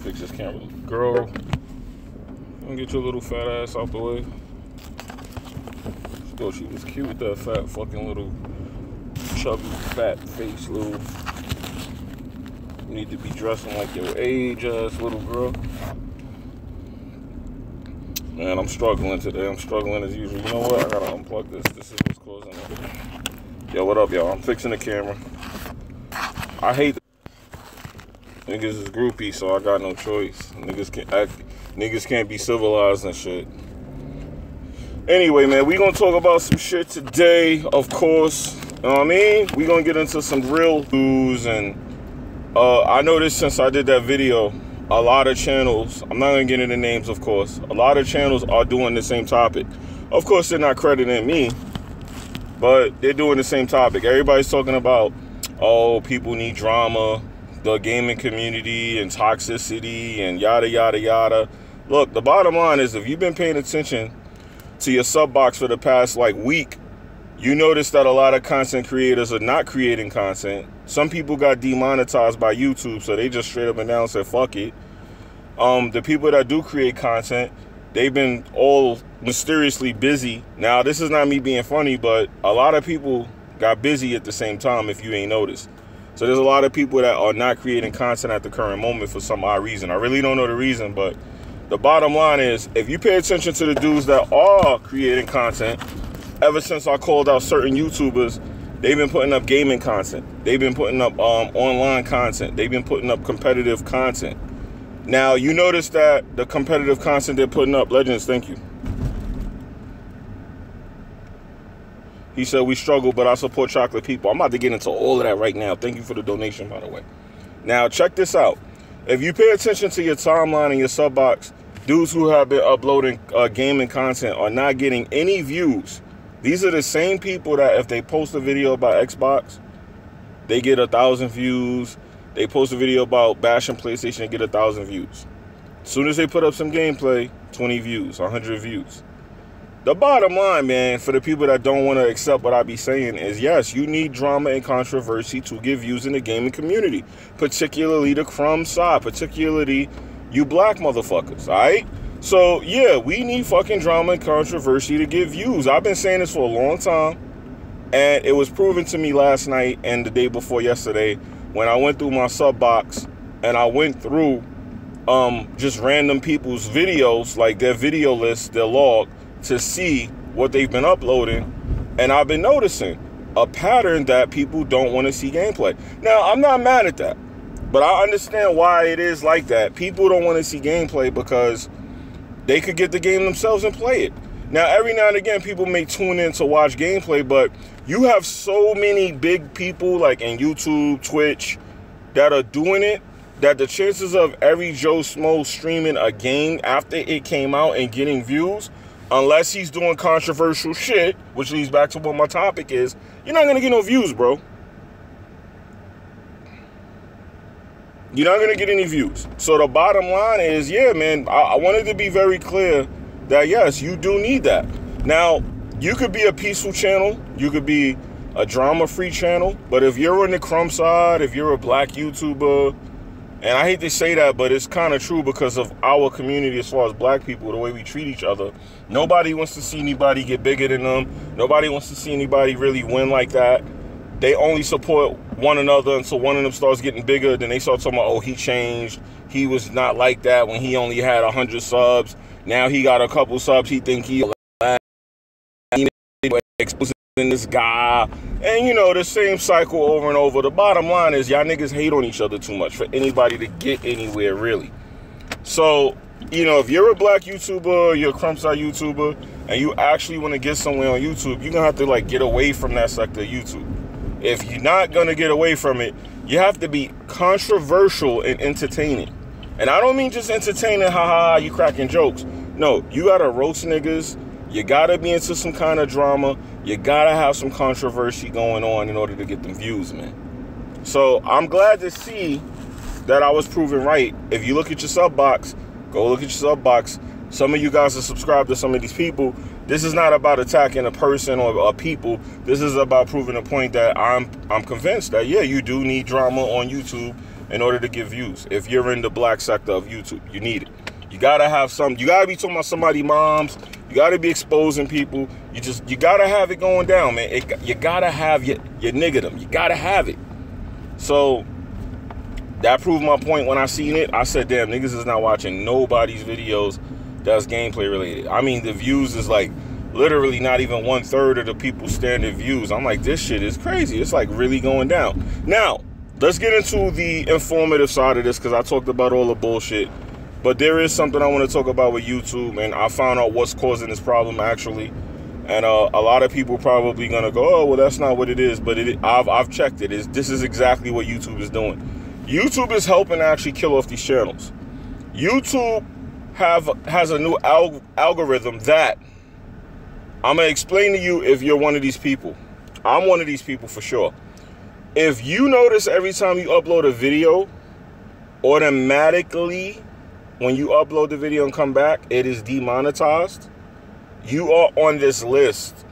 fix this camera. Girl, get your little fat ass out the way. She thought she was cute with that fat fucking little chubby fat face little. You need to be dressing like your age ass little girl. Man, I'm struggling today. I'm struggling as usual. You know what? I gotta unplug this. This is what's causing it. Yo, what up, y'all? I'm fixing the camera. I hate niggas is groupie, so I got no choice. Niggas can't be civilized and shit. Anyway, man, we gonna talk about some shit today, of course. You know what I mean? We gonna get into some real news, and I noticed since I did that video, a lot of channels, I'm not gonna get into names, of course, a lot of channels are doing the same topic. Of course, they're not crediting me, but they're doing the same topic. Everybody's talking about, oh, people need drama, the gaming community and toxicity and yada, yada, yada. Look, the bottom line is, if you've been paying attention to your sub box for the past like week, you notice that a lot of content creators are not creating content. Some people got demonetized by YouTube, so they just straight up announced that fuck it. The people that do create content, they've been all mysteriously busy. Now, this is not me being funny, but a lot of people got busy at the same time, if you ain't noticed. So there's a lot of people that are not creating content at the current moment for some odd reason. I really don't know the reason, but the bottom line is, if you pay attention to the dudes that are creating content, ever since I called out certain YouTubers, they've been putting up gaming content. They've been putting up online content. They've been putting up competitive content. Now, you notice that the competitive content they're putting up, Legends, thank you. He said, we struggle, but I support chocolate people. I'm about to get into all of that right now. Thank you for the donation, by the way. Now, check this out. If you pay attention to your timeline and your sub box, dudes who have been uploading gaming content are not getting any views. These are the same people that if they post a video about Xbox, they get 1,000 views. They post a video about bashing PlayStation, they get 1,000 views. As soon as they put up some gameplay, 20 views, 100 views. The bottom line, man, for the people that don't want to accept what I be saying is, yes, you need drama and controversy to get views in the gaming community, particularly the crumb side, particularly you black motherfuckers, all right? So, yeah, we need fucking drama and controversy to get views. I've been saying this for a long time, and it was proven to me last night and the day before yesterday when I went through my sub box and I went through just random people's videos, like their video list, their log, to see what they've been uploading, and I've been noticing a pattern that people don't want to see gameplay. Now, I'm not mad at that, but I understand why it is like that. People don't want to see gameplay because they could get the game themselves and play it. Now, every now and again, people may tune in to watch gameplay, but you have so many big people like in YouTube, Twitch, that are doing it, that the chances of every Joe Smo streaming a game after it came out and getting views, unless he's doing controversial shit, which leads back to what my topic is, you're not going to get no views, bro. You're not going to get any views. So the bottom line is, yeah, man, I wanted to be very clear that, yes, you do need that. Now, you could be a peaceful channel. You could be a drama-free channel. But if you're on the crumb side, if you're a black YouTuber, and I hate to say that, but it's kind of true because of our community as far as black people, the way we treat each other. Nobody wants to see anybody get bigger than them. Nobody wants to see anybody really win like that. They only support one another until one of them starts getting bigger. Then they start talking about, oh, he changed. He was not like that when he only had 100 subs. Now he got a couple subs. He think he exposing this guy. And, you know, the same cycle over and over. The bottom line is y'all niggas hate on each other too much for anybody to get anywhere, really. So, you know, if you're a black YouTuber, you're a crumb side YouTuber, and you actually want to get somewhere on YouTube, you're going to have to, like, get away from that sector of YouTube. If you're not going to get away from it, you have to be controversial and entertaining. And I don't mean just entertaining, ha, you cracking jokes. No, you got to roast niggas. You got to be into some kind of drama. You got to have some controversy going on in order to get them views, man. So I'm glad to see that I was proven right. If you look at your sub box, go look at your sub box. Some of you guys are subscribed to some of these people. This is not about attacking a person or people. This is about proving a point that I'm convinced that, yeah, you do need drama on YouTube in order to get views. If you're in the black sector of YouTube, you need it. You gotta have some. You gotta be talking about somebody's moms. You gotta be exposing people. You gotta have it going down, man. You gotta have your niggerdom. You gotta have it. So that proved my point when I seen it. I said, damn, niggas is not watching nobody's videos that's gameplay related. I mean, the views is like literally not even 1/3 of the people's standard views. I'm like, this shit is crazy. It's like really going down. Now, let's get into the informative side of this, because I talked about all the bullshit. But there is something I want to talk about with YouTube, and I found out what's causing this problem actually. And a lot of people probably gonna go, oh, well, that's not what it is. But I've checked it. This is exactly what YouTube is doing. YouTube is helping actually kill off these channels. YouTube has a new algorithm that I'm gonna explain to you if you're one of these people. I'm one of these people for sure. If you notice every time you upload a video, automatically when you upload the video and come back, it is demonetized. You are on this list.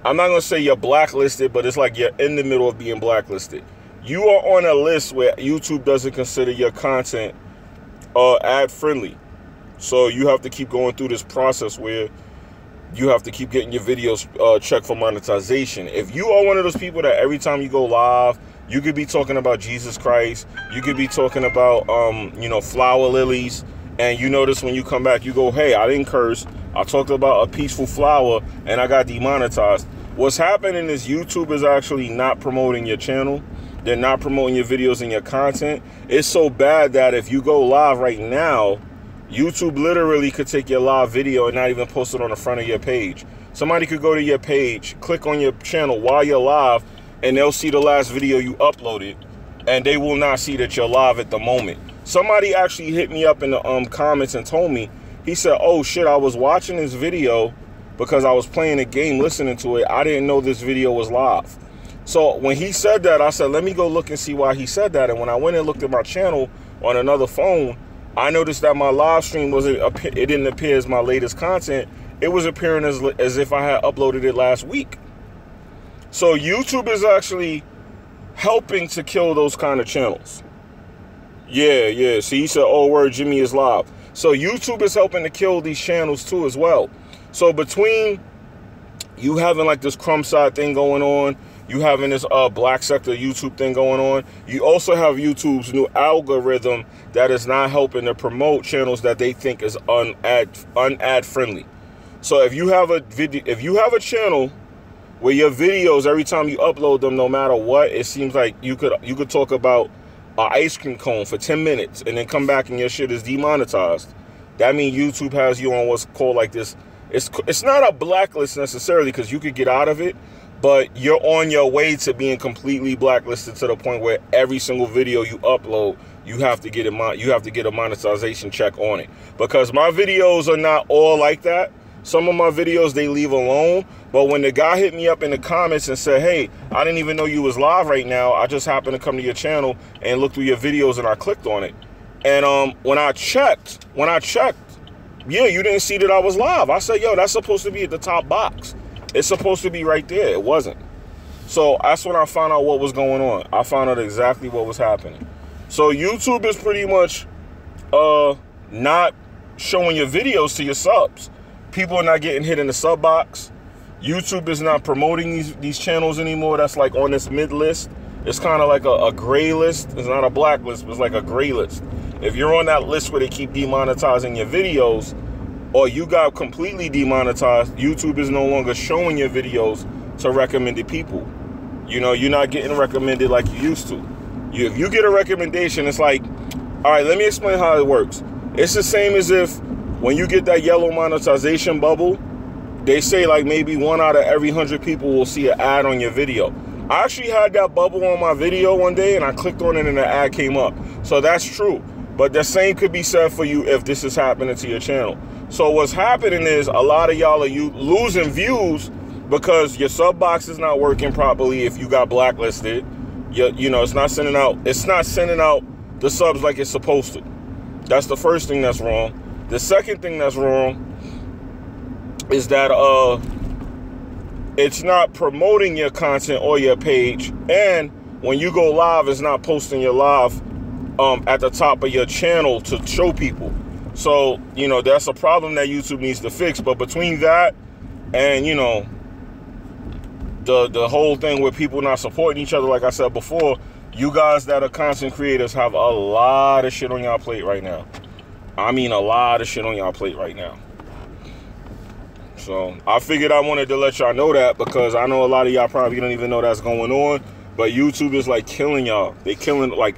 I'm not gonna say you're blacklisted, but it's like you're in the middle of being blacklisted. You are on a list where YouTube doesn't consider your content ad friendly. So you have to keep going through this process where you have to keep getting your videos checked for monetization. If you are one of those people that every time you go live, you could be talking about Jesus Christ, you could be talking about, you know, flower lilies, and you notice when you come back, you go, hey, I didn't curse. I talked about a peaceful flower, and I got demonetized. What's happening is YouTube is actually not promoting your channel. They're not promoting your videos and your content. It's so bad that if you go live right now, YouTube literally could take your live video and not even post it on the front of your page. Somebody could go to your page, click on your channel while you're live, and they'll see the last video you uploaded, and they will not see that you're live at the moment. Somebody actually hit me up in the comments and told me, he said, oh shit, I was watching this video because I was playing a game, listening to it. I didn't know this video was live. So when he said that, I said, let me go look and see why he said that. And when I went and looked at my channel on another phone, I noticed that my live stream it didn't appear as my latest content. It was appearing as if I had uploaded it last week. So YouTube is actually helping to kill those kind of channels. Yeah. See, he said, oh, word, Jimmy is live. So YouTube is helping to kill these channels too as well. So between you having like this crumb side thing going on, you having this black sector YouTube thing going on, you also have YouTube's new algorithm that is not helping to promote channels that they think is unad friendly. So if you have a channel where your videos, every time you upload them, no matter what, it seems like you could talk about an ice cream cone for 10 minutes and then come back and your shit is demonetized. That means YouTube has you on what's called like this. It's not a blacklist necessarily, because you could get out of it, but you're on your way to being completely blacklisted to the point where every single video you upload, you have to get a monetization check on it. Because my videos are not all like that. Some of my videos they leave alone, but when the guy hit me up in the comments and said, hey, I didn't even know you was live right now, I just happened to come to your channel and look through your videos and I clicked on it. And when I checked, yeah, you didn't see that I was live. I said, yo, that's supposed to be at the top box. It's supposed to be right there. It wasn't. So that's when I found out what was going on. I found out exactly what was happening. So YouTube is pretty much not showing your videos to your subs. People are not getting hit in the sub box. YouTube is not promoting these channels anymore. That's like on this mid list. It's kind of like a gray list. It's not a black list, but it's like a gray list. If you're on that list where they keep demonetizing your videos, or you got completely demonetized, YouTube is no longer showing your videos to recommended people. You know, you're not getting recommended like you used to. If you get a recommendation, it's like, all right, let me explain how it works. It's the same as if when you get that yellow monetization bubble, they say like maybe 1 out of every 100 people will see an ad on your video. I actually had that bubble on my video one day and I clicked on it and the ad came up. So that's true. But the same could be said for you if this is happening to your channel. So what's happening is a lot of y'all are losing views because your sub box is not working properly. If you got blacklisted, you know, it's not sending out the subs like it's supposed to. That's the first thing that's wrong. The second thing that's wrong is that it's not promoting your content or your page, and when you go live, it's not posting your live at the top of your channel to show people. So, you know, that's a problem that YouTube needs to fix. But between that and, you know, the whole thing with people not supporting each other, like I said before, you guys that are content creators have a lot of shit on y'all plate right now. I mean, a lot of shit on y'all plate right now. So I figured I wanted to let y'all know that, because I know a lot of y'all probably don't even know that's going on. But YouTube is like killing y'all. They killing, like,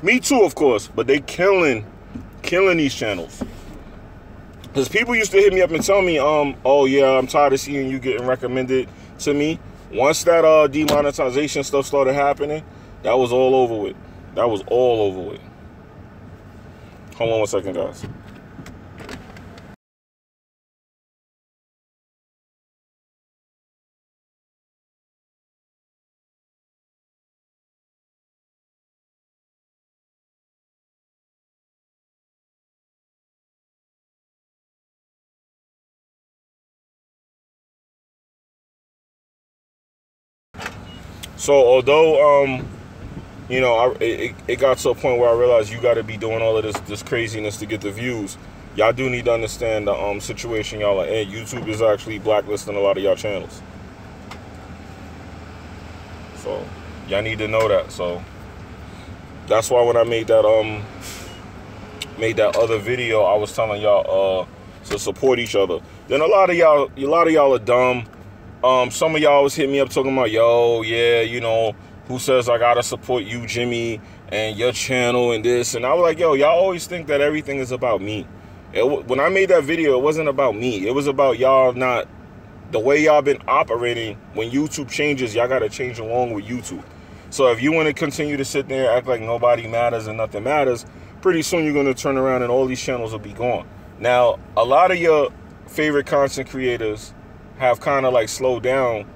me too, of course, but they killing these channels. Because people used to hit me up and tell me, oh yeah, I'm tired of seeing you getting recommended to me. Once that demonetization stuff started happening, that was all over with. That was all over with. Hold on one second, guys. So although you know, it got to a point where I realized you got to be doing all of this craziness to get the views, y'all do need to understand the situation y'all are in. YouTube is actually blacklisting a lot of y'all channels. So y'all need to know that. So that's why when I made that other video, I was telling y'all to support each other. Then a lot of y'all are dumb. Some of y'all always hit me up talking about, yo, yeah, you know, who says I gotta support you, Jimmy, and your channel and this. And I was like, yo, y'all always think that everything is about me. When I made that video, it wasn't about me. It was about y'all not, the way y'all been operating. When YouTube changes, y'all gotta change along with YouTube. So if you want to continue to sit there and act like nobody matters and nothing matters, pretty soon you're gonna turn around and all these channels will be gone. Now, a lot of your favorite content creators have kind of like slowed down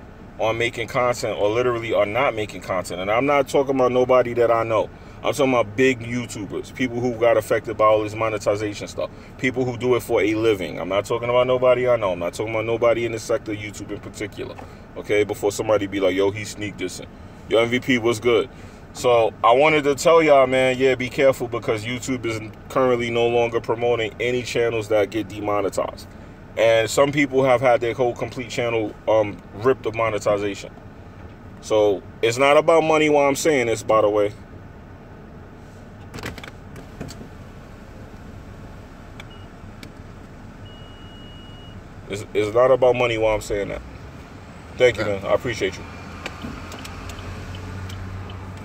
on making content, or literally are not making content. And I'm not talking about nobody that I know. I'm talking about big YouTubers, people who got affected by all this monetization stuff, people who do it for a living. I'm not talking about nobody I know. I'm not talking about nobody in the sector of YouTube in particular. Okay, before somebody be like, yo, he sneaked this in. Yo, MVP was good. So I wanted to tell y'all, man, yeah, be careful, because YouTube is currently no longer promoting any channels that get demonetized. And some people have had their whole complete channel ripped of monetization. So it's not about money while I'm saying this, by the way. It's not about money while I'm saying that. Thank you, man. I appreciate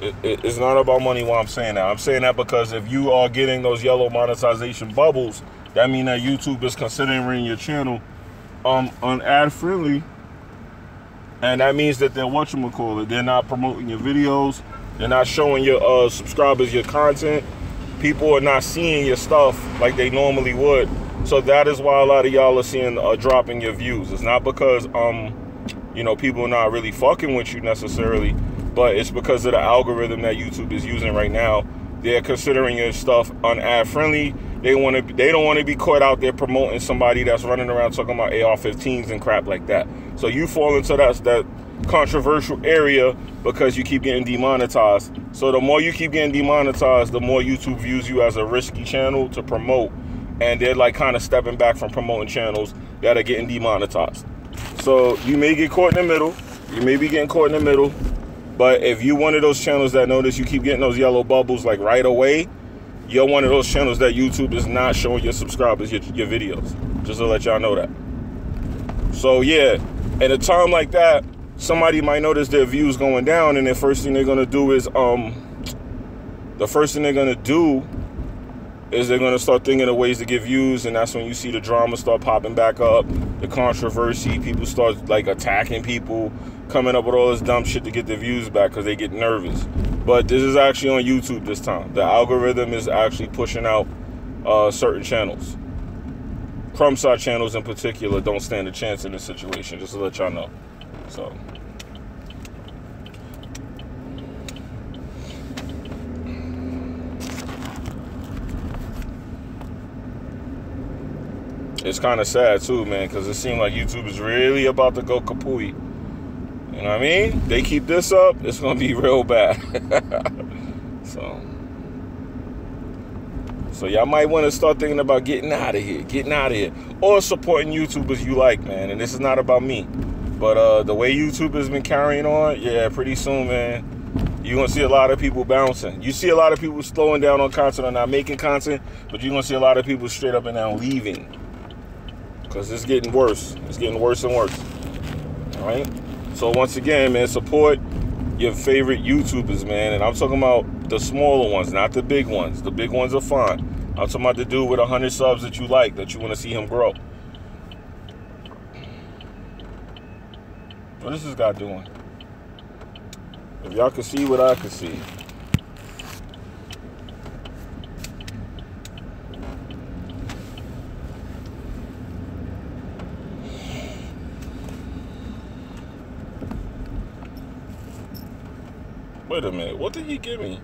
you. It's not about money while I'm saying that. I'm saying that because if you are getting those yellow monetization bubbles, that means that YouTube is considering your channel ad friendly, and that means that they're whatchamacallit, they're not promoting your videos, they're not showing your subscribers your content. People are not seeing your stuff like they normally would. So that is why a lot of y'all are seeing a drop in your views. It's not because you know, people are not really fucking with you necessarily, but it's because of the algorithm that YouTube is using right now. They're considering your stuff ad friendly. They don't want to be caught out there promoting somebody that's running around talking about AR-15s and crap like that. So you fall into that controversial area because you keep getting demonetized. So the more you keep getting demonetized, the more YouTube views you as a risky channel to promote, and they're like kind of stepping back from promoting channels that are getting demonetized. So you may get caught in the middle. You may be getting caught in the middle. But if you one of those channels that notice you keep getting those yellow bubbles like right away, you're one of those channels that YouTube is not showing your subscribers your videos. Just to let y'all know that. So yeah, at a time like that, somebody might notice their views going down, and the first thing they're gonna do is they're gonna start thinking of ways to get views, and that's when you see the drama start popping back up, the controversy, people start like attacking people, coming up with all this dumb shit to get the views back because they get nervous. But this is actually on YouTube this time. The algorithm is actually pushing out certain channels. Crumb side channels in particular don't stand a chance in this situation, just to let y'all know. So it's kind of sad too, man, because it seems like YouTube is really about to go kapooey. You know what I mean? They keep this up, it's gonna be real bad. So So y'all might want to start thinking about getting out of here, or supporting YouTubers you like, man. And this is not about me, but the way YouTube has been carrying on, yeah, pretty soon, man, you're gonna see a lot of people bouncing. You see a lot of people slowing down on content or not making content, but you're gonna see a lot of people straight up and down leaving, because it's getting worse. It's getting worse and worse. All right. So once again, man, support your favorite YouTubers, man. And I'm talking about the smaller ones, not the big ones. The big ones are fine. I'm talking about the dude with 100 subs that you like, that you want to see him grow. What is this guy doing? If y'all can see what I can see. Wait a minute, what did he give me?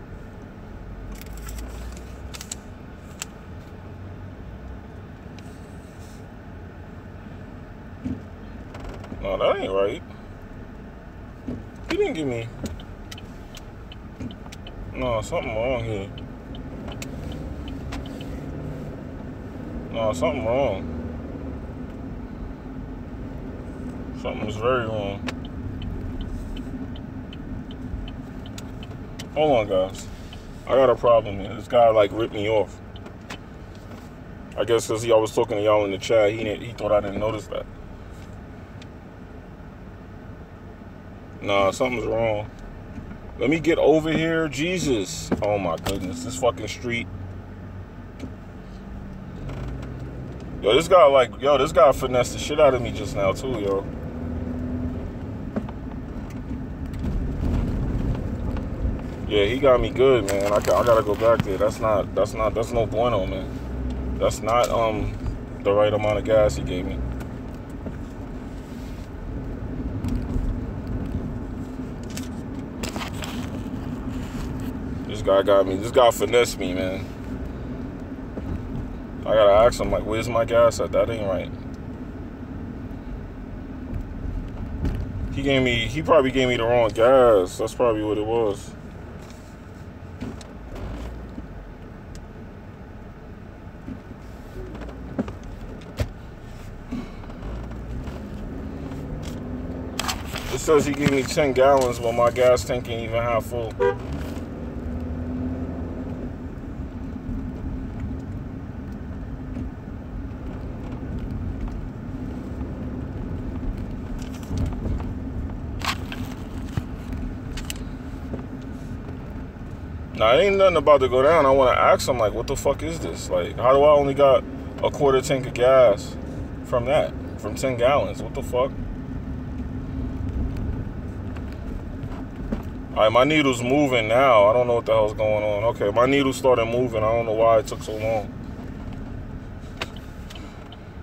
No, that ain't right. He didn't give me... No, something wrong here. No, something wrong. Something is very wrong. Hold on, guys. I got a problem here. This guy, like, ripped me off. I guess because I was talking to y'all in the chat, he thought I didn't notice that. Nah, something's wrong. Let me get over here. Jesus. Oh, my goodness. This fucking street. Yo, this guy finessed the shit out of me just now, too, yo. Yeah, he got me good, man. I gotta go back there. That's no bueno, man. That's not the right amount of gas he gave me. This guy got me. This guy finessed me, man. I gotta ask him, like, where's my gas at? That ain't right. He probably gave me the wrong gas. That's probably what it was. It says he gave me 10 gallons, but my gas tank ain't even half full. Now, it ain't nothing about to go down. I want to ask him, like, what the fuck is this? Like, how do I only got a quarter tank of gas from that? From 10 gallons? What the fuck? All right, my needle's moving now. I don't know what the hell's going on. Okay, my needle started moving. I don't know why it took so long.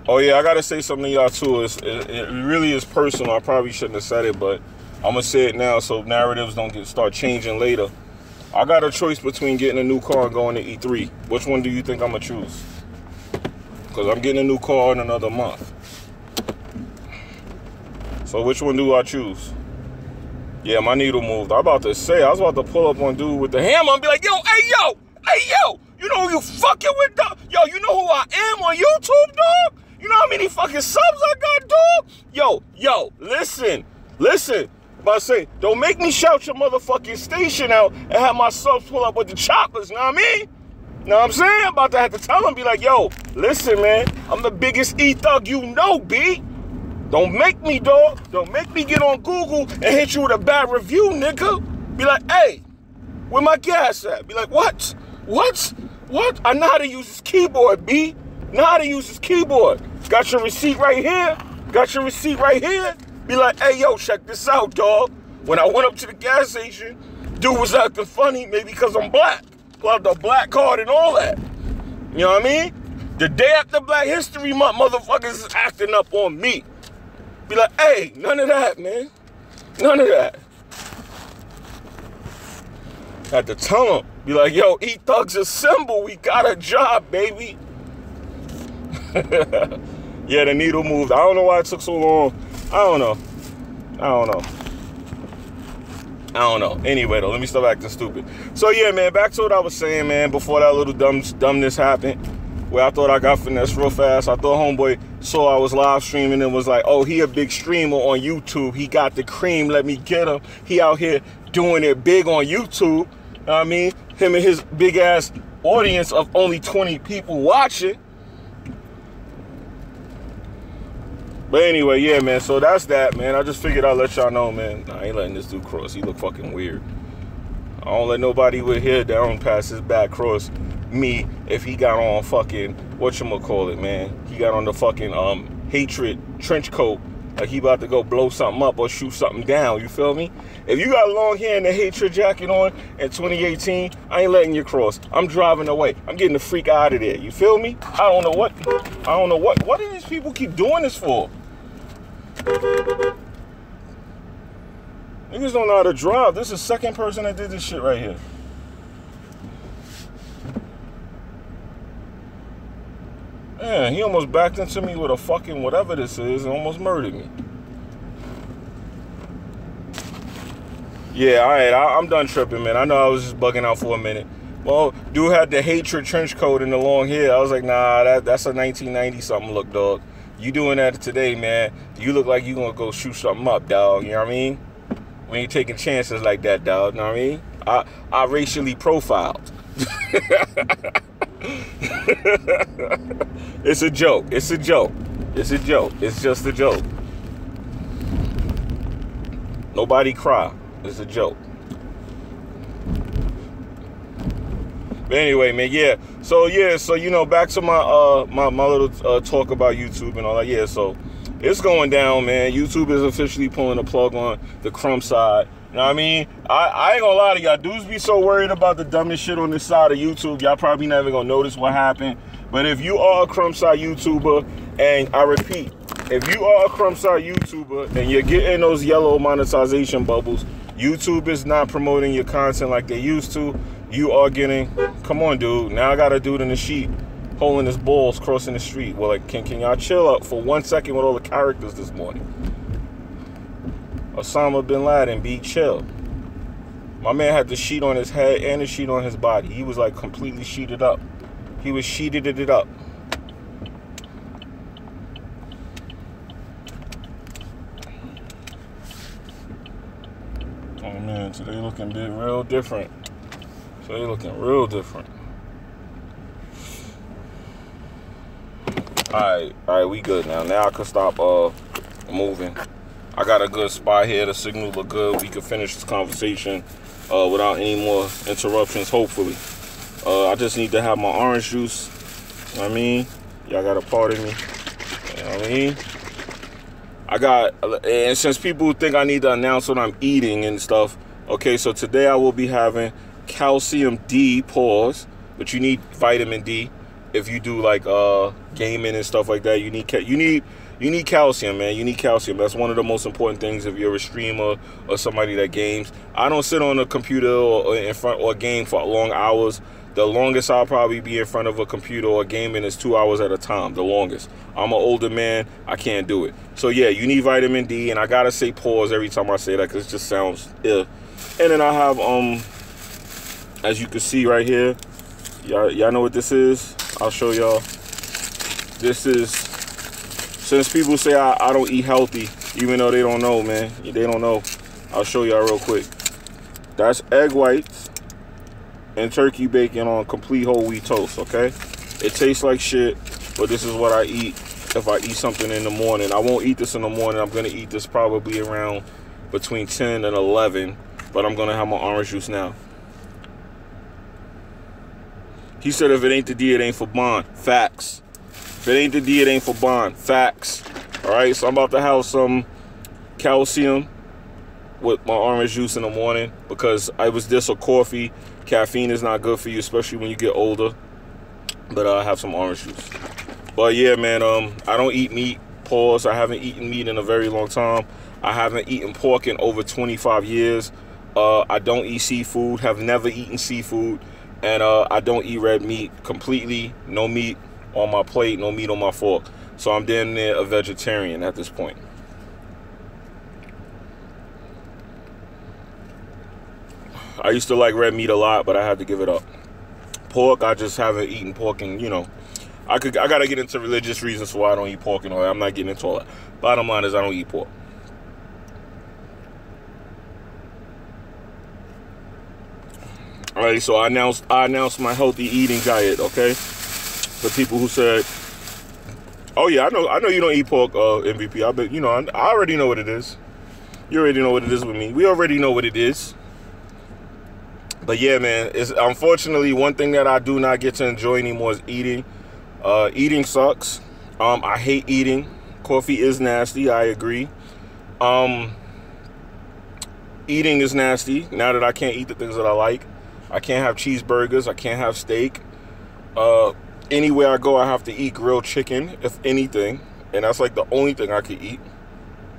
Oh, yeah, I got to say something to y'all, too. It really is personal. I probably shouldn't have said it, but I'm going to say it now so narratives don't start changing later. I got a choice between getting a new car and going to E3. Which one do you think I'm going to choose? Because I'm getting a new car in another month. So which one do I choose? Yeah, my needle moved. I was about to pull up on dude with the hammer and be like, yo, hey, yo, you know who you fucking with, dog? Yo, you know who I am on YouTube, dog? You know how many fucking subs I got, dog? Yo, listen. But I say, don't make me shout your motherfucking station out and have my subs pull up with the choppers, know what I mean? Know what I'm saying? I'm about to have to tell him, be like, yo, listen, man, I'm the biggest E-thug you know, B. Don't make me, dog. Don't make me get on Google and hit you with a bad review, nigga. Be like, hey, where my gas at? Be like, what? I know how to use this keyboard, B. Know how to use this keyboard. Got your receipt right here. Be like, hey, yo, check this out, dog. When I went up to the gas station, dude was acting funny, maybe because I'm black. Pull out the black card and all that. You know what I mean? The day after Black History Month, motherfuckers is acting up on me. Be like, hey, none of that, man. None of that. Had to tell him. Be like, yo, E-Thug's a symbol. We got a job, baby. Yeah, the needle moved. I don't know why it took so long. I don't know. I don't know. Anyway, though, let me stop acting stupid. So, yeah, man, back to what I was saying, man, before that little dumbness happened, where I thought I got finessed real fast. I thought homeboy saw I was live streaming and was like, oh, he a big streamer on YouTube. He got the cream. Let me get him. He out here doing it big on YouTube. You know what I mean? Him and his big-ass audience of only 20 people watching. But anyway, yeah, man, so that's that, man. I just figured I'd let y'all know, man. Nah, I ain't letting this dude cross. He look fucking weird. I don't let nobody with hair down past his back cross me if he got on fucking, whatchamacallit, man. He got on the fucking hatred trench coat like he about to go blow something up or shoot something down, you feel me? If you got long hair and the hatred jacket on in 2018, I ain't letting you cross. I'm driving away. I'm getting the freak out of there, you feel me? I don't know what do these people keep doing this for? Niggas don't know how to drive. This is the second person that did this shit right here. Man, he almost backed into me with a fucking whatever this is and almost murdered me. Yeah, all right, I'm done tripping, man. I know I was just bugging out for a minute. Well, dude had the hatred trench coat and the long hair. I was like, nah, that's a 1990-something look, dog. You doing that today, man. You look like you gonna go shoot something up, dog. You know what I mean? We ain't taking chances like that, dog. You know what I mean? I racially profiled. It's a joke. It's a joke. It's a joke. It's just a joke. Nobody cry. It's a joke. But anyway, man, yeah. So you know, back to my my little talk about YouTube and all that. Yeah, so it's going down, man. YouTube is officially pulling the plug on the crumb side. You know what I mean? I ain't gonna lie to y'all. Dudes be so worried about the dumbest shit on this side of YouTube. Y'all probably never gonna notice what happened. But if you are a crumb side YouTuber, and I repeat, if you are a crumb side YouTuber and you're getting those yellow monetization bubbles, YouTube is not promoting your content like they used to. You are getting, come on, dude. Now I got a dude in the sheet holding his balls crossing the street. Well, like, can y'all chill up for 1 second with all the characters this morning? Osama bin Laden, be chill. My man had the sheet on his head and the sheet on his body. He was like completely sheeted up. He was sheeted it up. Oh man, today looking real different. Today looking real different. All right, we good now. Now I can stop moving. I got a good spot here. The signal look good. We can finish this conversation without any more interruptions, hopefully. I just need to have my orange juice. You know what I mean? Y'all got to pardon me. You know what I mean? And since people think I need to announce what I'm eating and stuff, okay, so today I will be having calcium D, pause, but you need vitamin D. If you do like gaming and stuff like that, you need calcium, man. You need calcium. That's one of the most important things if you're a streamer or somebody that games. I don't sit on a computer or in front or game for long hours. The longest I'll probably be in front of a computer or gaming is 2 hours at a time. The longest. I'm an older man. I can't do it. So yeah, you need vitamin D, and I gotta say pause every time I say that because it just sounds ill. And then I have as you can see right here, y'all know what this is. I'll show y'all. This is, since people say I don't eat healthy, even though they don't know, man. They don't know. I'll show y'all real quick. That's egg whites and turkey bacon on complete whole wheat toast, okay? It tastes like shit, but this is what I eat if I eat something in the morning. I won't eat this in the morning. I'm gonna eat this probably around between 10 and 11, but I'm gonna have my orange juice now. He said if it ain't the D, it ain't for Bond. Facts. If it ain't the D, it ain't for Bond. Facts. All right, so I'm about to have some calcium with my orange juice in the morning because I was this or coffee. Caffeine is not good for you, especially when you get older. But I have some orange juice. But yeah, man, I don't eat meat. Pause. I haven't eaten meat in a very long time. I haven't eaten pork in over 25 years. I don't eat seafood. Have never eaten seafood. And I don't eat red meat completely. No meat on my plate, no meat on my fork. So I'm damn near a vegetarian at this point. I used to like red meat a lot, but I had to give it up. Pork, I just haven't eaten pork, and you know, I gotta get into religious reasons for why I don't eat pork and all that. I'm not getting into all that. Bottom line is I don't eat pork. Alright, so I announced my healthy eating diet, okay? For people who said, oh yeah, I know you don't eat pork, MVP. I bet you know, I already know what it is. You already know what it is with me. We already know what it is. But yeah, man, it's unfortunately one thing that I do not get to enjoy anymore is eating. Eating sucks. I hate eating. Coffee is nasty, I agree. Eating is nasty now that I can't eat the things that I like. I can't have cheeseburgers, I can't have steak. Anywhere I go, I have to eat grilled chicken, if anything. And that's like the only thing I can eat.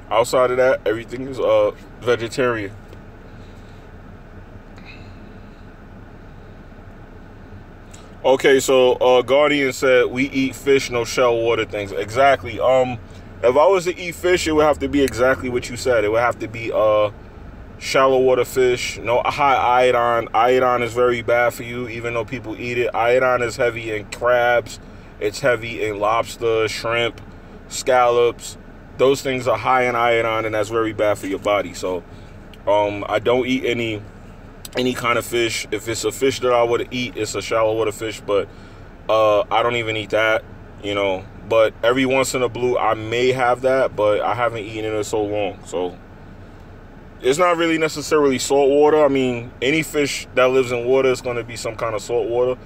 Outside of that, everything is vegetarian. Okay, so Guardian said we eat fish, no shell water things. Exactly. If I was to eat fish, it would have to be exactly what you said. It would have to be shallow water fish, no high iodine. Iodine is very bad for you, even though people eat it. Iodine is heavy in crabs. It's heavy in lobster, shrimp, scallops. Those things are high in iodine, and that's very bad for your body. So I don't eat any kind of fish. If it's a fish that I would eat, it's a shallow water fish, but I don't even eat that, you know. But every once in a blue, I may have that, but I haven't eaten it in so long. So it's not really necessarily salt water. I mean, any fish that lives in water is going to be some kind of salt water.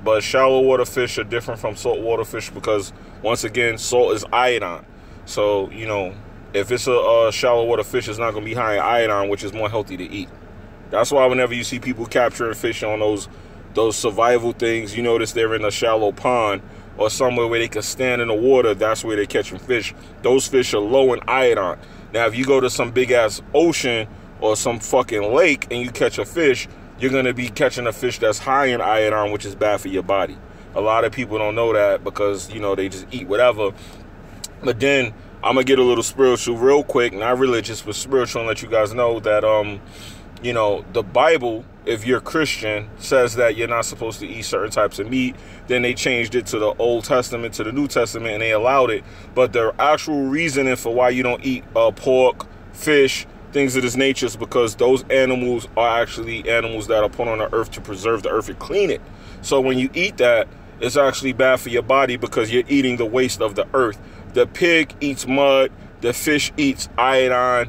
But shallow water fish are different from salt water fish because, once again, salt is iodine. So, you know, if it's a shallow water fish, it's not going to be high in iodine, which is more healthy to eat. That's why whenever you see people capturing fish on those survival things, you notice they're in a shallow pond or somewhere where they can stand in the water. That's where they're catching fish. Those fish are low in iodine. Now, if you go to some big-ass ocean or some fucking lake and you catch a fish, you're going to be catching a fish that's high in iodine, which is bad for your body. A lot of people don't know that because, you know, they just eat whatever. But then I'm going to get a little spiritual real quick, not religious, but spiritual, and let you guys know that, you know, the Bible, if you're Christian, says that you're not supposed to eat certain types of meat. Then they changed it to the Old Testament, to the New Testament, and they allowed it. But the actual reasoning for why you don't eat pork, fish, things of this nature is because those animals are actually animals that are put on the earth to preserve the earth and clean it. So when you eat that, it's actually bad for your body because you're eating the waste of the earth. The pig eats mud. The fish eats iodine.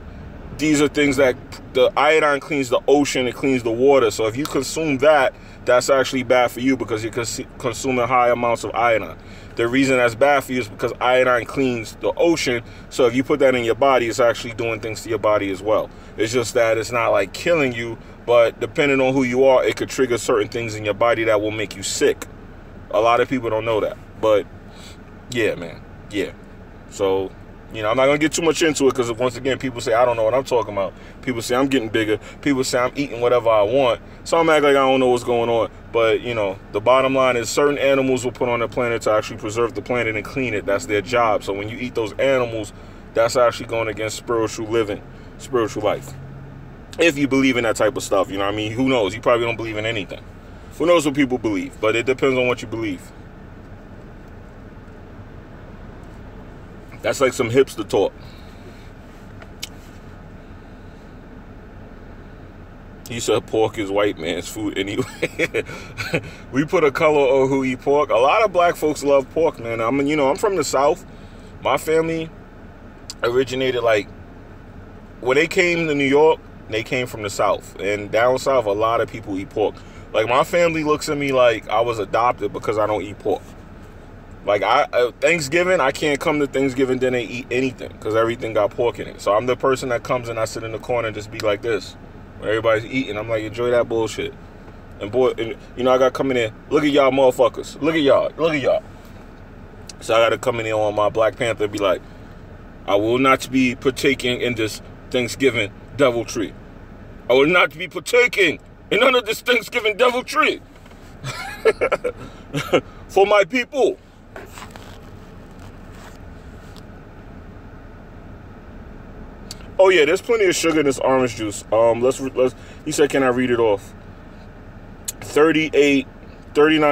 These are things that the iodine cleans the ocean, it cleans the water. So if you consume that, that's actually bad for you because you're consuming high amounts of iodine. The reason that's bad for you is because iodine cleans the ocean. So if you put that in your body, it's actually doing things to your body as well. It's just that it's not like killing you, but depending on who you are, it could trigger certain things in your body that will make you sick. A lot of people don't know that. But yeah, man. Yeah. So, you know, I'm not going to get too much into it because, once again, people say I don't know what I'm talking about. People say I'm getting bigger. People say I'm eating whatever I want. So I'm acting like I don't know what's going on. But, you know, the bottom line is certain animals were put on the planet to actually preserve the planet and clean it. That's their job. So when you eat those animals, that's actually going against spiritual living, spiritual life. If you believe in that type of stuff, you know what I mean? Who knows? You probably don't believe in anything. Who knows what people believe? But it depends on what you believe. That's like some hipster talk. He said pork is white man's food anyway. We put a color on who eat pork. A lot of black folks love pork, man. I mean, you know, I'm from the South. My family originated, like, when they came to New York, they came from the South. And down South, a lot of people eat pork. Like, my family looks at me like I was adopted because I don't eat pork. Like, Thanksgiving, I can't come to Thanksgiving then and eat anything because everything got pork in it. So I'm the person that comes and I sit in the corner and just be like this. When everybody's eating, I'm like, enjoy that bullshit. And boy, and, you know, I got coming in, look at y'all motherfuckers. Look at y'all. Look at y'all. So I got to come in here on my Black Panther and be like, I will not be partaking in this Thanksgiving deviltry. I will not be partaking in none of this Thanksgiving deviltry. For my people. Oh yeah, there's plenty of sugar in this orange juice. Let's. He said, can I read it off? 39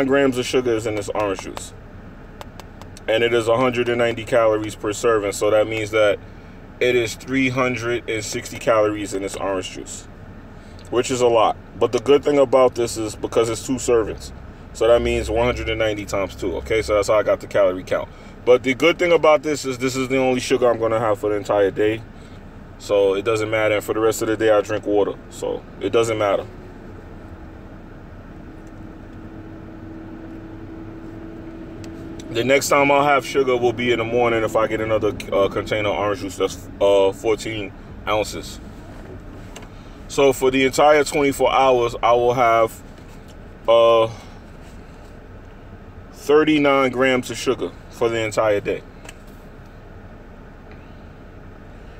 grams of sugar is in this orange juice, and it is 190 calories per serving. So that means that it is 360 calories in this orange juice, which is a lot. But the good thing about this is because it's 2 servings, so that means 190 times 2. Okay, so that's how I got the calorie count. But the good thing about this is the only sugar I'm gonna have for the entire day. So it doesn't matter. And for the rest of the day, I drink water. So it doesn't matter. The next time I'll have sugar will be in the morning if I get another container of orange juice that's 14 ounces. So for the entire 24 hours, I will have 39 grams of sugar for the entire day.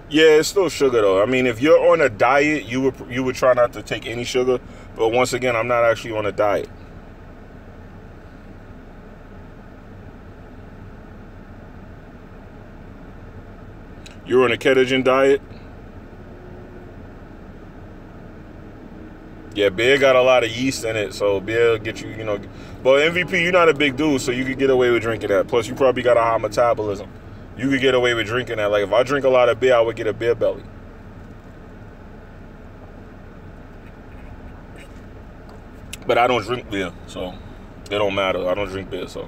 Yeah, it's still sugar though. I mean, if you're on a diet, you would try not to take any sugar. But once again, I'm not actually on a diet. You're on a ketogen diet? Yeah, beer got a lot of yeast in it, so beer will get you, you know. But MVP, you're not a big dude, so you could get away with drinking that. Plus, you probably got a high metabolism. You could get away with drinking that. Like, if I drink a lot of beer, I would get a beer belly. But I don't drink beer, so it don't matter. I don't drink beer, so.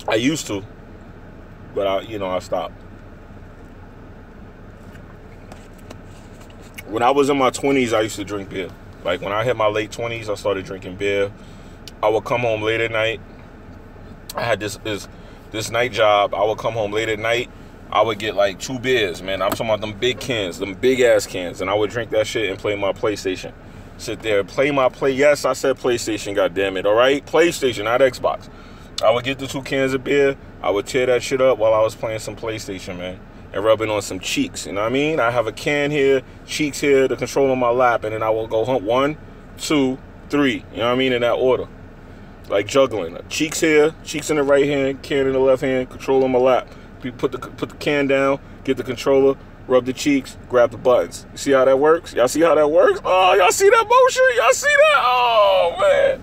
I used to, but I stopped. When I was in my 20s, I used to drink beer. Like, when I hit my late 20s, I started drinking beer. I would come home late at night. I had this night job. I would come home late at night. I would get like 2 beers, man. I'm talking about them big cans, them big ass cans. And I would drink that shit and play my PlayStation. Sit there, play my Yes, I said PlayStation, goddammit, all right? PlayStation, not Xbox. I would get the 2 cans of beer. I would tear that shit up while I was playing some PlayStation, man. And rubbing on some cheeks, you know what I mean? I have a can here, cheeks here, the controller on my lap, and then I will go hunt 1, 2, 3, you know what I mean, in that order. Like juggling. Cheeks here, cheeks in the right hand, can in the left hand, controller on my lap. Put the can down, get the controller, rub the cheeks, grab the buttons. You see how that works? Y'all see how that works? Oh, y'all see that motion? Y'all see that? Oh, man.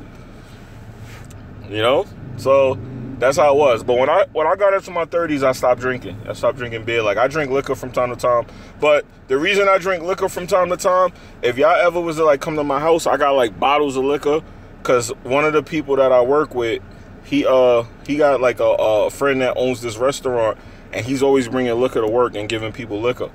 You know? So that's how it was. But when I got into my 30s, I stopped drinking. I stopped drinking beer. Like, I drink liquor from time to time. But the reason I drink liquor from time to time, if y'all ever was to, like, come to my house, I got, like, bottles of liquor. Because one of the people that I work with, he got, like, a friend that owns this restaurant. And he's always bringing liquor to work and giving people liquor.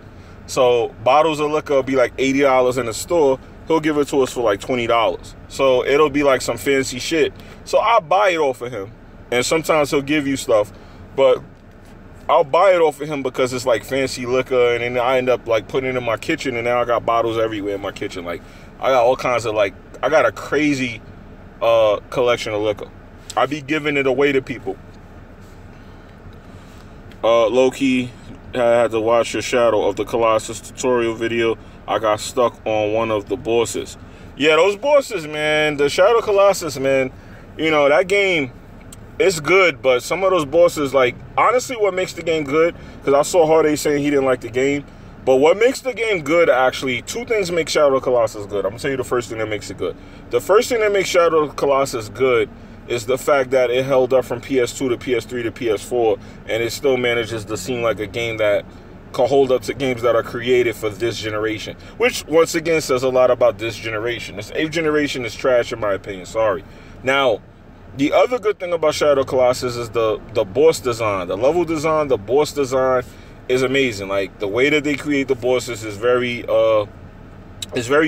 So bottles of liquor will be, like, $80 in the store. He'll give it to us for, like, $20. So it'll be, like, some fancy shit. So I buy it off of him. And sometimes he'll give you stuff, but I'll buy it off of him because it's like fancy liquor, and then I end up like putting it in my kitchen, and now I got bottles everywhere in my kitchen. Like, I got all kinds of, like, I got a crazy collection of liquor. I be giving it away to people. Low-key, I had to watch your Shadow of the Colossus tutorial video. I got stuck on one of the bosses. Yeah, those bosses, man. The Shadow Colossus, man. You know, that game, it's good, but some of those bosses, like, honestly, what makes the game good, because I saw Hardy saying he didn't like the game, but what makes the game good, actually, 2 things make Shadow of the Colossus good. I'm going to tell you the first thing that makes it good. The first thing that makes Shadow of the Colossus good is the fact that it held up from PS2 to PS3 to PS4, and it still manages to seem like a game that can hold up to games that are created for this generation, which, once again, says a lot about this generation. This 8th generation is trash, in my opinion. Sorry. Now, the other good thing about Shadow Colossus is the boss design. The level design, the boss design is amazing. Like, the way that they create the bosses is very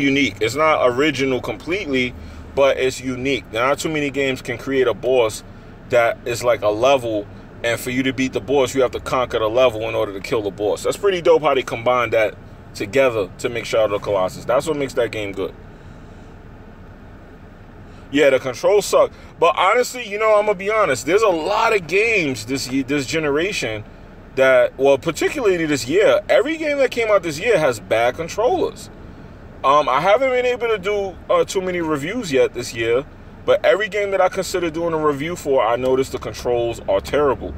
unique. It's not original completely, but it's unique. Not too many games can create a boss that is like a level, and for you to beat the boss, you have to conquer the level in order to kill the boss. That's pretty dope how they combine that together to make Shadow of the Colossus. That's what makes that game good. Yeah, the controls suck. But honestly, you know, I'm going to be honest. There's a lot of games this generation that, well, particularly this year, every game that came out this year has bad controllers. I haven't been able to do too many reviews yet this year, but every game that I consider doing a review for, I noticed the controls are terrible.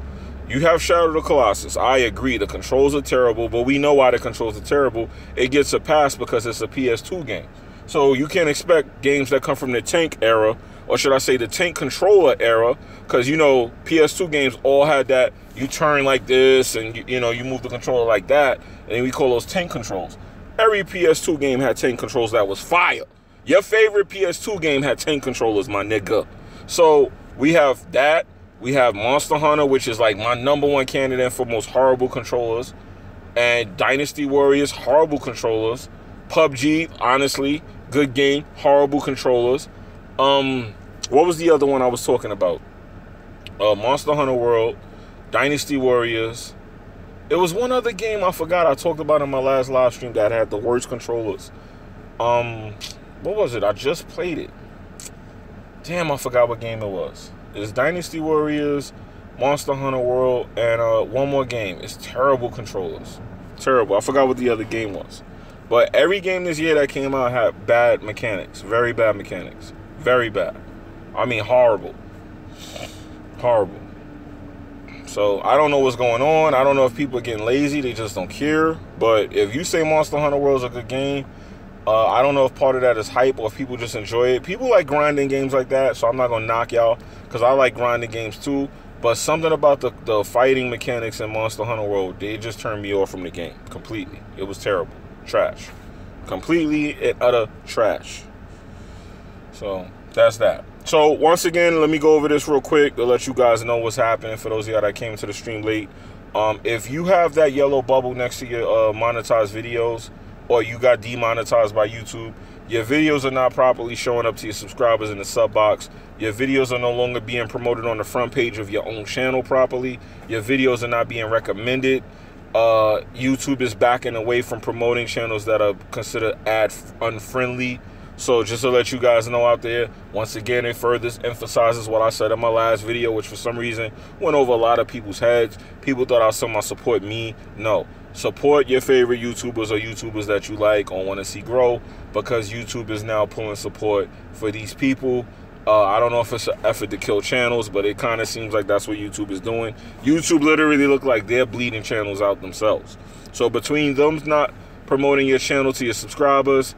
You have Shadow of the Colossus. I agree, the controls are terrible, but we know why the controls are terrible. It gets a pass because it's a PS2 game. So you can't expect games that come from the tank era, or should I say the tank controller era, because, you know, PS2 games all had that, you turn like this, and, you know, you move the controller like that, and we call those tank controls. Every PS2 game had tank controls that was fire. Your favorite PS2 game had tank controllers, my nigga. So we have that. We have Monster Hunter, which is like my #1 candidate for most horrible controllers. And Dynasty Warriors, horrible controllers. PUBG, honestly, good game, horrible controllers. What was the other one I was talking about? Monster Hunter World, Dynasty Warriors. It was one other game I forgot I talked about in my last live stream that had the worst controllers. What was it? I just played it. Damn, I forgot what game it was. It's Dynasty Warriors, Monster Hunter World, and one more game. It's terrible controllers. Terrible. I forgot what the other game was. But every game this year that came out had bad mechanics. Very bad mechanics. Very bad. I mean, horrible. Horrible. So, I don't know what's going on. I don't know if people are getting lazy. They just don't care. But if you say Monster Hunter World is a good game, I don't know if part of that is hype or if people just enjoy it. People like grinding games like that, so I'm not going to knock y'all, because I like grinding games too. But something about the fighting mechanics in Monster Hunter World, they just turned me off from the game completely. It was terrible. Trash. Completely and utter trash. So, that's that. So, once again, let me go over this real quick to let you guys know what's happening for those of y'all that came to the stream late. If you have that yellow bubble next to your monetized videos, or you got demonetized by YouTube, your videos are not properly showing up to your subscribers in the sub box. Your videos are no longer being promoted on the front page of your own channel properly. Your videos are not being recommended. YouTube is backing away from promoting channels that are considered ad unfriendly. So just to let you guys know out there, once again, it further emphasizes what I said in my last video, which for some reason went over a lot of people's heads. People thought I was talking about support me. No. Support your favorite YouTubers or YouTubers that you like or want to see grow, because YouTube is now pulling support for these people. I don't know if it's an effort to kill channels, but it kind of seems like that's what YouTube is doing. YouTube literally look like they're bleeding channels out themselves. So between them not promoting your channel to your subscribers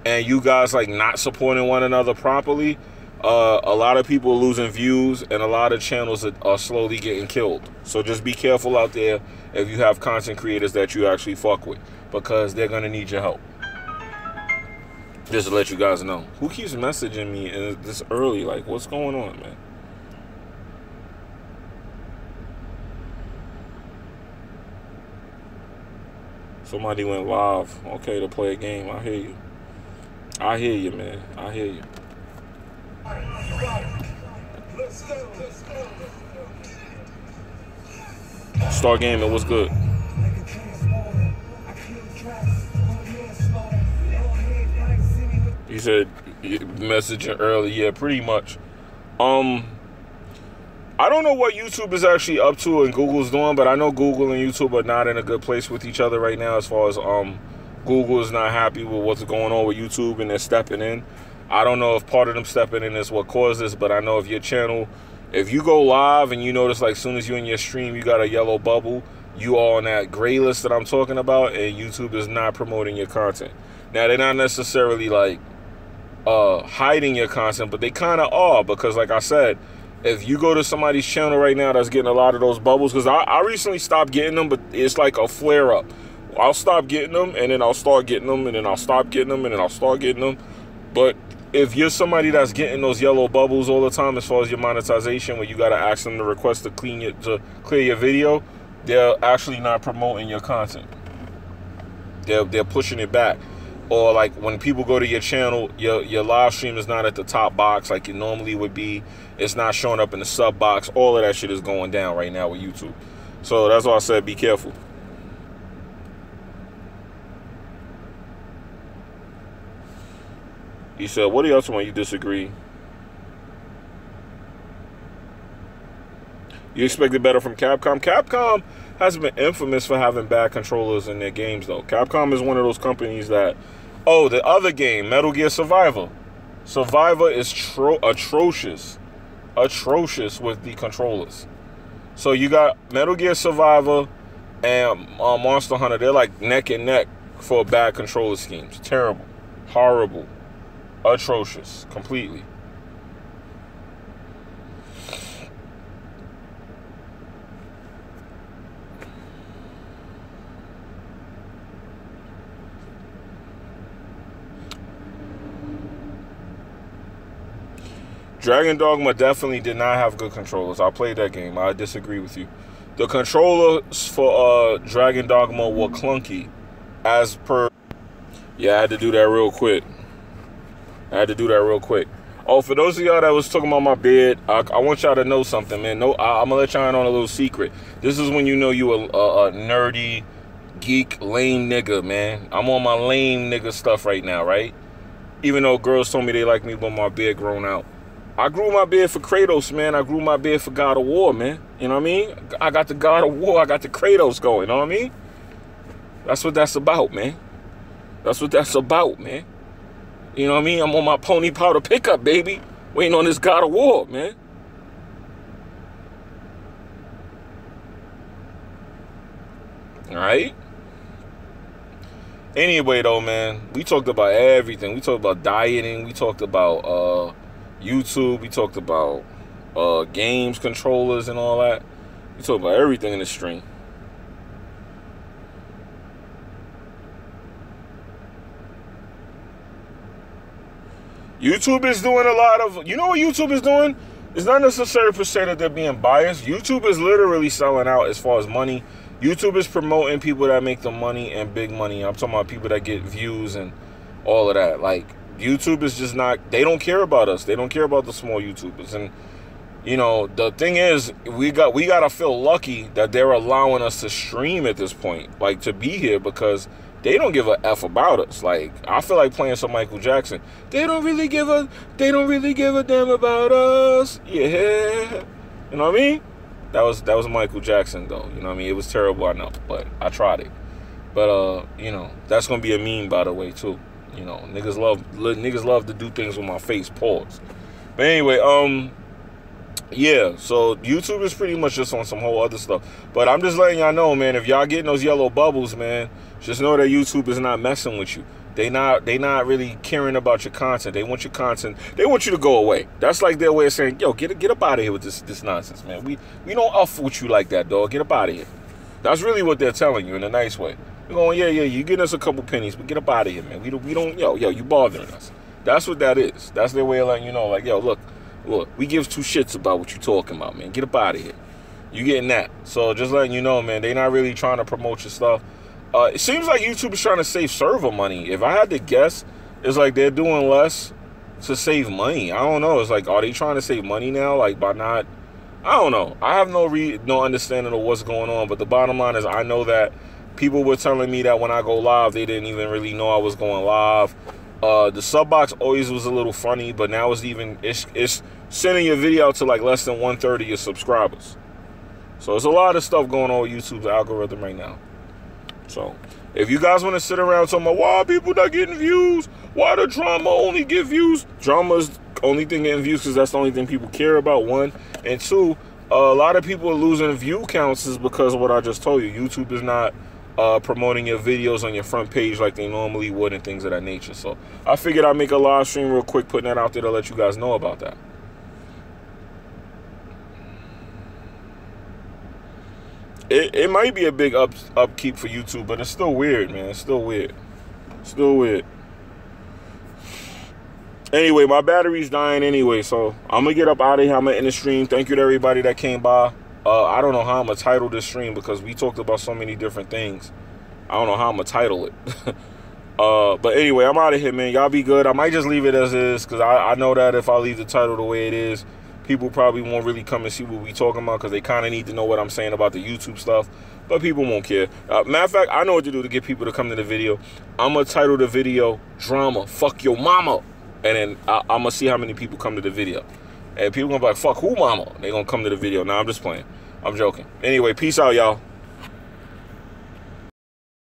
and you guys like not supporting one another properly, a lot of people are losing views and a lot of channels are slowly getting killed. So just be careful out there if you have content creators that you actually fuck with, because they're going to need your help. Just to let you guys know. Who keeps messaging me this early? Like, what's going on, man? Somebody went live, okay, to play a game. I hear you. I hear you, man. I hear you. Start gaming, what's good? You said messaging early, yeah, pretty much. I don't know what YouTube is actually up to and Google's doing, but I know Google and YouTube are not in a good place with each other right now, as far as Google is not happy with what's going on with YouTube and they're stepping in. I don't know if part of them stepping in is what caused this, but I know if your channel, if you go live and you notice like as soon as you're in your stream you got a yellow bubble, you are on that gray list that I'm talking about, and YouTube is not promoting your content. Now they're not necessarily like hiding your content, but they kind of are, because like I said, if you go to somebody's channel right now that's getting a lot of those bubbles, because I recently stopped getting them, but it's like a flare up. I'll stop getting them and then I'll start getting them and then I'll stop getting them and then I'll start getting them. But if you're somebody that's getting those yellow bubbles all the time as far as your monetization, where you got to ask them to request to clear your video, they're actually not promoting your content. They're pushing it back. Or like when people go to your channel, your live stream is not at the top box like it normally would be. It's not showing up in the sub box. All of that shit is going down right now with YouTube. So that's why I said be careful. He said, what are you talking about? You disagree? You expected better from Capcom? Capcom has been infamous for having bad controllers in their games, though. Capcom is one of those companies that... Oh, the other game, Metal Gear Survivor. Survivor is atrocious. Atrocious with the controllers. So you got Metal Gear Survivor and Monster Hunter. They're like neck and neck for bad controller schemes. Terrible, horrible, atrocious, completely. Dragon Dogma definitely did not have good controllers. I played that game. I disagree with you. The controllers for Dragon Dogma were clunky, as per. Yeah, I had to do that real quick. Oh, for those of y'all that was talking about my beard, I want y'all to know something, man. No, I'm gonna let y'all in on a little secret. This is when you know you a nerdy, geek, lame nigga, man. I'm on my lame nigga stuff right now, right? Even though girls told me they like me with my beard grown out. I grew my beard for Kratos, man. I grew my beard for God of War, man. You know what I mean? I got the God of War. I got the Kratos going. You know what I mean? That's what that's about, man. That's what that's about, man. You know what I mean? I'm on my pony powder pickup, baby. Waiting on this God of War, man. All right? Anyway, though, man, we talked about everything. We talked about dieting. We talked about YouTube. We talked about games, controllers, and all that. We talked about everything in the stream. YouTube is doing a lot of... You know what YouTube is doing? It's not necessarily per se that they're being biased. YouTube is literally selling out as far as money. YouTube is promoting people that make the money and big money. I'm talking about people that get views and all of that. Like, YouTube is just not... They don't care about us. They don't care about the small YouTubers. And, you know, the thing is, we got to feel lucky that they're allowing us to stream at this point. Like, to be here, because they don't give a F about us. Like, I feel like playing some Michael Jackson. They don't really give a damn about us. Yeah. You know what I mean? That was Michael Jackson, though. You know what I mean? It was terrible, I know, but I tried it. But you know, that's gonna be a meme, by the way, too. You know, niggas love to do things with my face. Pause. But anyway, yeah, so YouTube is pretty much just on some whole other stuff. But I'm just letting y'all know, man, if y'all getting those yellow bubbles, man, just know that YouTube is not messing with you. They not really caring about your content. They want your content. They want you to go away. That's like their way of saying, yo, get up out of here with this nonsense, man. We don't off with you like that, dog. Get up out of here. That's really what they're telling you in a nice way. They're going, yeah, you getting us a couple pennies, but get up out of here, man. We don't, yo, you bothering us. That's what that is. That's their way of letting you know, like, yo, look, we give two shits about what you talking about, man. Get up out of here. You getting that. So just letting you know, man, they not really trying to promote your stuff. It seems like YouTube is trying to save server money. If I had to guess, it's like they're doing less to save money. I don't know. It's like, are they trying to save money now? Like, by not... I don't know. I have no understanding of what's going on. But the bottom line is, I know that people were telling me that when I go live, they didn't even really know I was going live. The sub box always was a little funny, but now it's sending your video out to like less than 1/3 of your subscribers. So there's a lot of stuff going on with YouTube's algorithm right now. So if you guys want to sit around talking about why people not getting views, why the drama only get views, drama's only thing getting views because that's the only thing people care about, one. And two, a lot of people are losing view counts is because of what I just told you. YouTube is not promoting your videos on your front page like they normally would and things of that nature. So I figured I'd make a live stream real quick, putting that out there to let you guys know about that. It might be a big upkeep for YouTube, but it's still weird, man. It's still weird. Still weird. Anyway, my battery's dying anyway, so I'm going to get up out of here. I'm going to end the stream. Thank you to everybody that came by. I don't know how I'm going to title this stream because we talked about so many different things. I don't know how I'm going to title it. But anyway, I'm out of here, man. Y'all be good. I might just leave it as is because I know that if I leave the title the way it is, people probably won't really come and see what we talking about because they kind of need to know what I'm saying about the YouTube stuff. But people won't care. Matter of fact, I know what to do to get people to come to the video. I'm going to title the video, Drama, Fuck Your Mama. And then I'm going to see how many people come to the video. And people going to be like, fuck who mama? They going to come to the video. Nah, I'm just playing. I'm joking. Anyway, peace out, y'all.